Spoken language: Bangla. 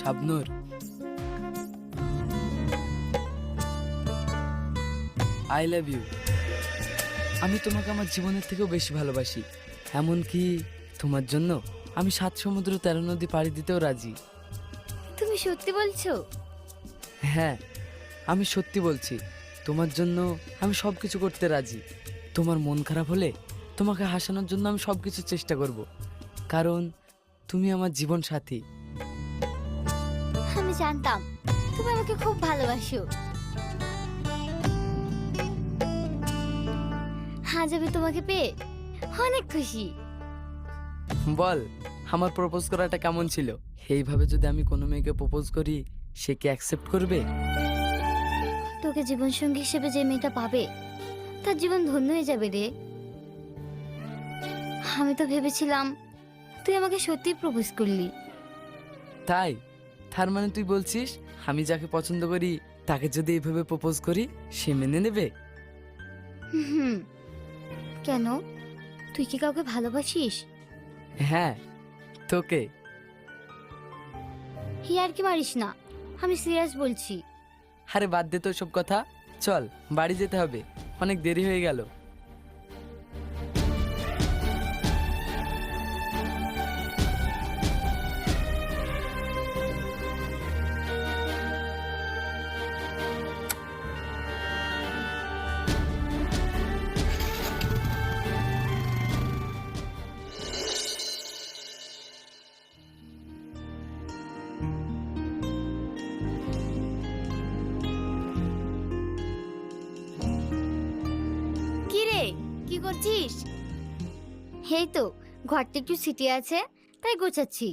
Shabnur, I love you. আমি তোমাকে আমার জীবনের থেকেও বেশি ভালোবাসি। এমনকি তোমার জন্য আমি 7 সমুদ্র 13 নদী পাড়ি দিতেও রাজি। তুমি সত্যি বলছো? হ্যাঁ, আমি সত্যি বলছি। তোমার জন্য আমি সব কিছু করতে রাজি। তোমার মন খারাপ হলে তোমাকে হাসানোর জন্য আমি সব কিছু চেষ্টা করব, কারণ তুমি আমার জীবন সাথী। আমি জানতাম তুমি আমাকে খুব ভালোবাসো। আজ আমি তোমাকে পেয়ে অনেক খুশি। বল, আমার প্রপোজ করাটা কেমন ছিল? এইভাবে যদি আমি কোনো মেয়েকে প্রপোজ করি, সে কি অ্যাকসেপ্ট করবে? তোকে জীবনসঙ্গী হিসেবে যে মেয়েটা পাবে তার জীবন ধন্য হয়ে যাবে রে। আমি তো ভেবেছিলাম তুই আমাকে সত্যি প্রপোজ করলি। তাই? তার মানে তুই বলছিস আমি যাকে পছন্দ করি তাকে যদি এইভাবে প্রপোজ করি সে মেনে নেবে? হুম, কেন? তুই কি কাউকে ভালোবাসিস? হ্যাঁ, তোকে। আর কি মারিস না, আমি সিরিয়াস বলছি। আরে বাদ দে তো সব কথা, চল বাড়ি যেতে হবে, অনেক দেরি হয়ে গেল। কি রে, কি করছিস? এই তো ঘরটা একটু ছিটিয়ে আছে তাই গোছাচ্ছি।